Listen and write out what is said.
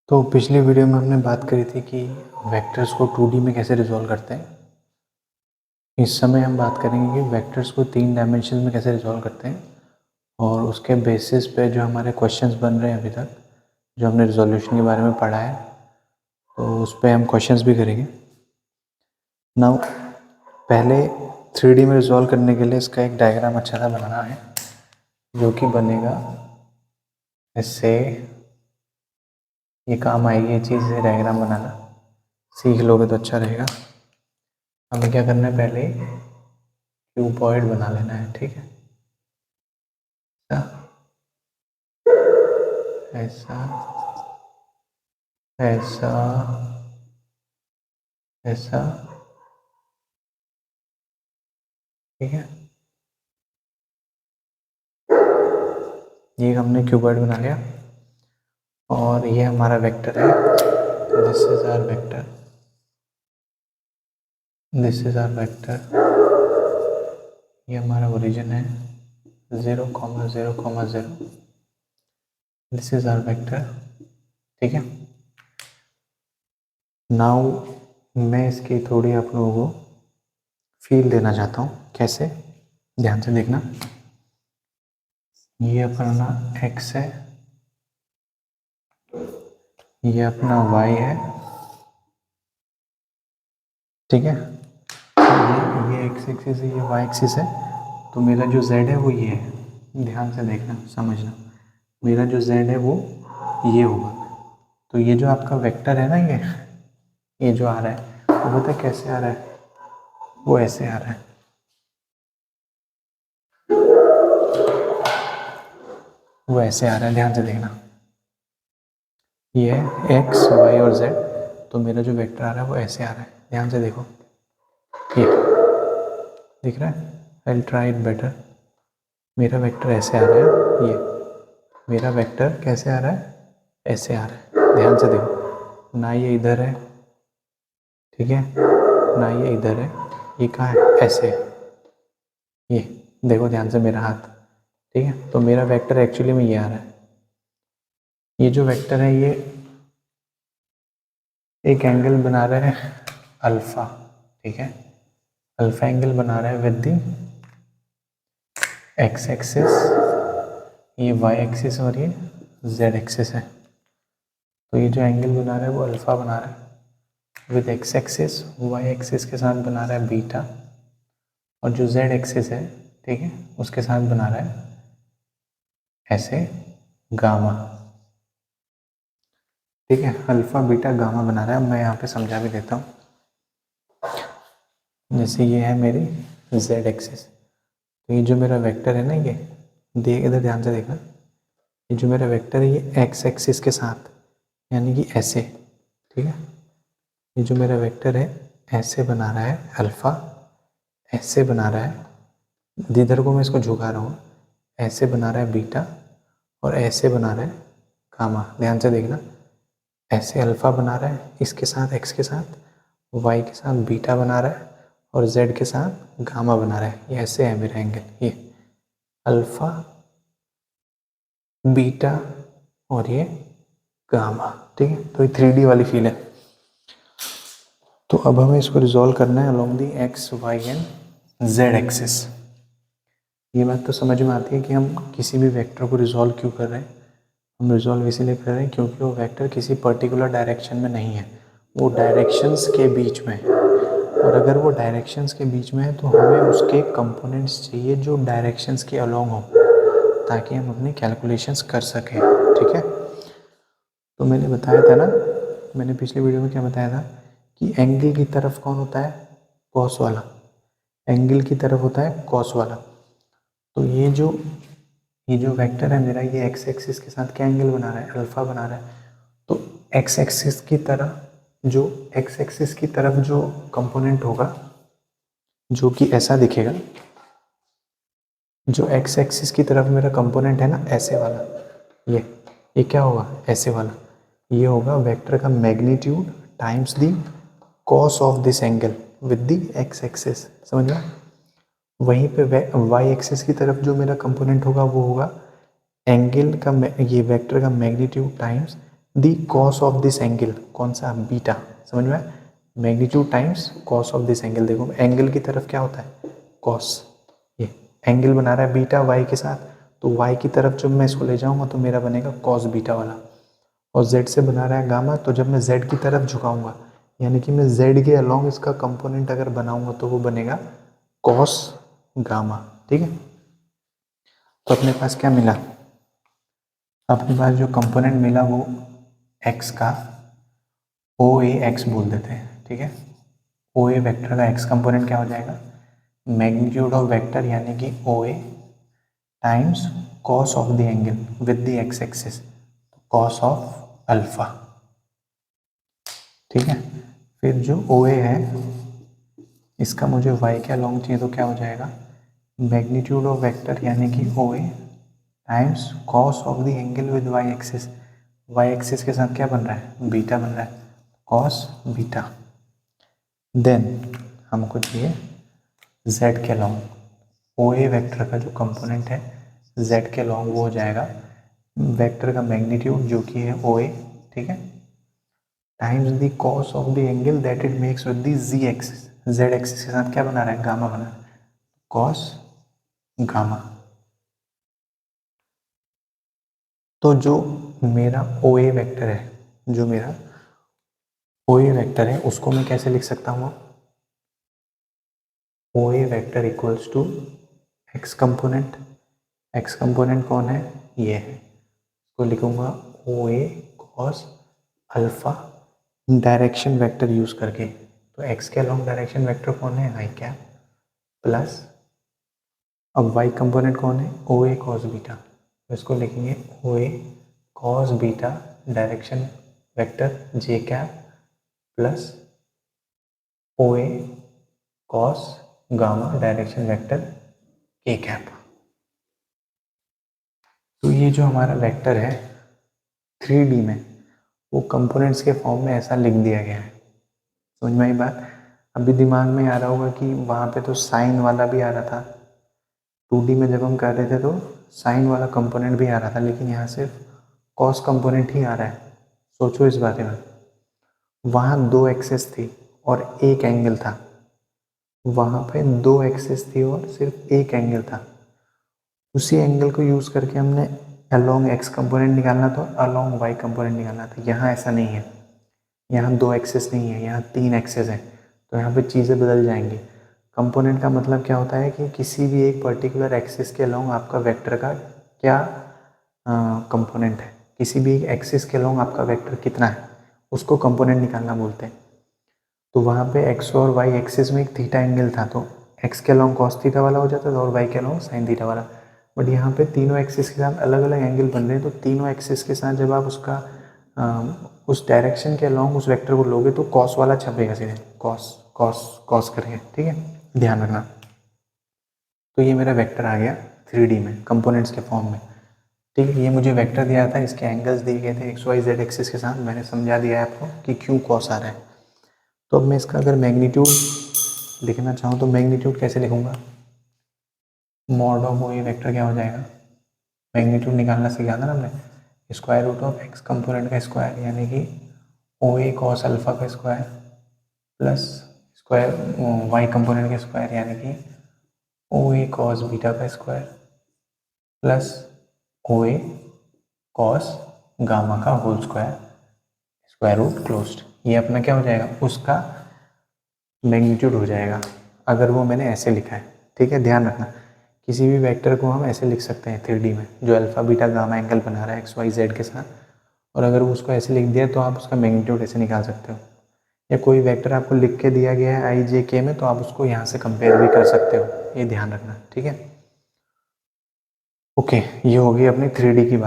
तो पिछली वीडियो में हमने बात करी थी कि वेक्टर्स को 2D में कैसे रिजॉल्व करते हैं। इस समय हम बात करेंगे कि वेक्टर्स को 3 डायमेंशन में कैसे रिजॉल्व करते हैं और उसके बेसिस पे जो हमारे क्वेश्चंस बन रहे हैं अभी तक, जो हमने रिजोल्यूशन के बारे में पढ़ा है, तो उस पर हम क्वेश्चंस भी करेंगे। नाउ पहले 3D में रिजॉल्व करने के लिए इसका एक डायग्राम अच्छा सा बनाना है, जो कि बनेगा इससे। ये काम आएगी ये चीज़, डायग्राम बनाना सीख लोगे तो अच्छा रहेगा। हमें क्या करना है, पहले क्यूबॉइड बना लेना है, ठीक है। ऐसा ऐसा ऐसा, ठीक है। ये हमने क्यूबॉइड बना लिया और ये हमारा वेक्टर है। This is our vector, this is our vector. ये हमारा ओरिजिन है 0,0,0। दिस इज आवर वेक्टर, ठीक है। नाउ मैं इसकी थोड़ी आप लोगों को फील देना चाहता हूँ। कैसे, ध्यान से देखना। ये अपना x है, ये अपना y है, ठीक है। ये x एक्सिस है, ये y एक्सिस है। तो मेरा जो z है वो ये है। ध्यान से देखना, समझना। मेरा जो z है वो ये होगा। तो ये जो आपका वेक्टर है ना, ये जो आ रहा है वो पता कैसे आ रहा है, वो ऐसे आ रहा है। वो ऐसे आ रहा है, ध्यान से देखना। ये है x y और z। तो मेरा जो वेक्टर आ रहा है वो ऐसे आ रहा है, ध्यान से देखो। ये दिख रहा है? I try it better. मेरा वेक्टर ऐसे आ रहा है, ये मेरा वेक्टर कैसे आ रहा है, ऐसे आ रहा है। ध्यान से देखो, ना ये इधर है, ठीक है, ना ये इधर है। ये कहाँ है, ऐसे। ये देखो ध्यान से मेरा हाथ, ठीक है। तो मेरा वेक्टर एक्चुअली में ये आ रहा है। ये जो वेक्टर है ये एक एंगल बना रहा है अल्फा, ठीक है। अल्फा एंगल बना रहा है विद दी एक्स एक्सिस, ये वाई एक्सिस और ये जेड एक्सिस है। तो ये जो एंगल बना रहा है वो अल्फा बना रहा है with x axis, Y axis के साथ बना रहा है बीटा, और जो जेड एक्सिस है, ठीक है, उसके साथ बना रहा है ऐसे गामा, ठीक है। अल्फा बीटा गामा बना रहा है। मैं यहाँ पे समझा भी देता हूँ। जैसे ये है मेरी जेड एक्सिस, तो ये जो मेरा वेक्टर है ना, ये देख, इधर ध्यान से देखना। ये जो मेरा वेक्टर है ये एक्स एक्सिस के साथ, यानी कि ऐसे, ठीक है। ये जो मेरा वेक्टर है ऐसे बना रहा है अल्फा, ऐसे बना रहा है, जिधर को मैं इसको झुका रहा हूँ, ऐसे बना रहा है बीटा, और ऐसे बना रहा है गामा। ध्यान से देखना, ऐसे अल्फा बना रहा है इसके साथ, एक्स के साथ, वाई के साथ बीटा बना रहा है, और जेड के साथ गामा बना रहा है। ये ऐसे है मेरा एंगल, ये अल्फा बीटा और ये गामा, ठीक है। तो ये 3D वाली फील है। तो अब हमें इसको रिजॉल्व करना है along the x y and z axis. ये बात तो समझ में आती है कि हम किसी भी वेक्टर को रिजॉल्व क्यों कर रहे हैं। हम रिजॉल्व इसीलिए कर रहे हैं क्योंकि वो वेक्टर किसी पर्टिकुलर डायरेक्शन में नहीं है, वो डायरेक्शंस के बीच में है। और अगर वो डायरेक्शंस के बीच में है तो हमें उसके कंपोनेंट्स चाहिए जो डायरेक्शंस के अलोंग हो, ताकि हम अपनी कैलकुलेशंस कर सकें, ठीक है। तो मैंने बताया था ना, मैंने पिछले वीडियो में क्या बताया था कि एंगल की तरफ कौन होता है, कॉस वाला। एंगल की तरफ होता है कॉस वाला। तो ये जो वेक्टर है मेरा, ये एक्स एक्सिस के साथ क्या एंगल बना रहा है, अल्फा बना रहा है। तो एक्स एक्सिस की तरफ जो कंपोनेंट होगा, जो कि ऐसा दिखेगा, जो एक्स एक्सिस की तरफ मेरा कंपोनेंट है ना, ऐसे वाला, ये क्या होगा, ऐसे वाला। ये होगा वेक्टर का magnitude times the cos of this angle with the x axis, समझ में। वहीं पे वाई एक्सिस की तरफ जो मेरा कंपोनेंट होगा वो होगा एंगल का, ये वेक्टर का magnitude times the cos of this angle, कौन सा, बीटा, समझ में, magnitude times cos of this angle. देखो एंगल की तरफ क्या होता है, कॉस, ये एंगल बना रहा है बीटा वाई के साथ, तो वाई की तरफ जब मैं इसको ले जाऊंगा तो मेरा बनेगा कॉस बीटा वाला, और जेड से बना रहा है गामा, तो जब मैं जेड की तरफ झुकाऊंगा यानी कि मैं जेड के अलोंग इसका कंपोनेंट अगर बनाऊंगा तो वो बनेगा कॉस गामा। ठीक है, तो अपने पास क्या मिला, अपने पास जो कंपोनेंट मिला वो एक्स का ओ ए एक्स बोल देते हैं। ठीक है, ओ ए वैक्टर का एक्स कंपोनेंट क्या हो जाएगा, मैग्नीट्यूड ऑफ वेक्टर यानी कि O A times cos of the angle with the X axis, cos of alpha. ठीक है, फिर जो ओ ए है इसका मुझे वाई के अलोंग चाहिए तो क्या हो जाएगा, मैग्नीट्यूड ऑफ वेक्टर यानी कि O A times cos of the angle with Y axis, Y axis के साथ क्या बन रहा है, बीटा बन रहा है, कॉस बीटा। देन हमको चाहिए z के अलोंग, ओ ए वेक्टर का जो कंपोनेंट है z के अलोंग वो हो जाएगा वेक्टर का मैग्नीट्यूड जो कि है ओ ए, ठीक है, times the cos of the angle that it makes with the z axis, z axis के साथ क्या बना रहा है, गामा बना रहा है, कॉस गामा। तो जो मेरा ओ ए वेक्टर है, जो मेरा ओ ए वेक्टर है उसको मैं कैसे लिख सकता हूँ, O A vector equals to X component, X component कौन है, ये है, इसको लिखूंगा O A cos alpha direction vector use करके, तो एक्स के अलोंग डायरेक्शन वेक्टर कौन है, आई कैप, प्लस अब वाई कंपोनेंट कौन है, ओ ए कॉस बीटा, तो इसको लिखेंगे O A cos beta direction vector J cap plus O A cos gamma direction vector K cap. तो ये जो हमारा वेक्टर है 3D में वो कंपोनेंट्स के फॉर्म में ऐसा लिख दिया गया है। समझ में आई बात, अभी दिमाग में आ रहा होगा कि वहाँ पे तो साइन वाला भी आ रहा था, 2D में जब हम कर रहे थे तो साइन वाला कंपोनेंट भी आ रहा था, लेकिन यहाँ सिर्फ कॉस कंपोनेंट ही आ रहा है। सोचो इस बारे में, वहाँ दो एक्सेस थी और एक एंगल था, वहाँ पे दो एक्सेस थी और सिर्फ एक एंगल था, उसी एंगल को यूज़ करके हमने अलोंग एक्स कंपोनेंट निकालना था, अलोंग वाई कंपोनेंट निकालना था। यहाँ ऐसा नहीं है, यहाँ दो एक्सेस नहीं है, यहाँ तीन एक्सेस है, तो यहाँ पे चीज़ें बदल जाएंगी। कंपोनेंट का मतलब क्या होता है कि किसी भी एक पर्टिकुलर एक्सिस के अलोंग आपका वेक्टर का क्या कंपोनेंट है, किसी भी एक एक्सिस के अलोंग आपका वेक्टर कितना है उसको कंपोनेंट निकालना बोलते हैं। तो वहाँ पे एक्स और वाई एक्सिस में एक थीटा एंगल था, तो एक्स के अलोंग कॉस थीटा वाला हो जाता था और वाई के अलोंग साइन थीटा वाला। बट यहाँ पे तीनों एक्सिस के साथ अलग अलग एंगल बन रहे हैं, तो तीनों एक्सिस के साथ जब आप उसका उस डायरेक्शन के अलोंग उस वेक्टर को लोगे तो कॉस वाला छपेगा सीधे, कॉस कॉस कॉस करके। ठीक है, ध्यान रखना। तो ये मेरा वेक्टर आ गया 3D में कंपोनेंट्स के फॉर्म में। ठीक है, ये मुझे वेक्टर दिया था, इसके एंगल्स दिए गए थे एक्स वाई जेड एक्सिस के साथ, मैंने समझा दिया है आपको कि क्यों कॉस आ रहा है। तो अब मैं इसका अगर मैग्नीट्यूड लिखना चाहूँ तो मैग्नीट्यूड कैसे लिखूंगा, mod of O A vector क्या हो जाएगा, मैग्नीट्यूड निकालना सीखा था ना हमने, square root of x component का स्क्वायर यानी कि ओ ए कॉस अल्फा का square plus square y component का स्क्वायर यानी कि ओ ए कॉस बीटा का square plus O A cos gamma का whole square, square root closed. ये अपना क्या हो जाएगा, उसका मैग्नीट्यूड हो जाएगा अगर वो मैंने ऐसे लिखा है। ठीक है, ध्यान रखना, किसी भी वेक्टर को हम ऐसे लिख सकते हैं 3D में, जो अल्फा बीटा गामा एंगल बना रहा है एक्स वाई जेड के साथ, और अगर वो उसको ऐसे लिख दिया तो आप उसका मैग्नीट्यूड ऐसे निकाल सकते हो। या कोई वेक्टर आपको लिख के दिया गया है आई जे के में, तो आप उसको यहाँ से कंपेयर भी कर सकते हो, ये ध्यान रखना। ठीक है, ओके, ये हो गई अपनी 3D की बात।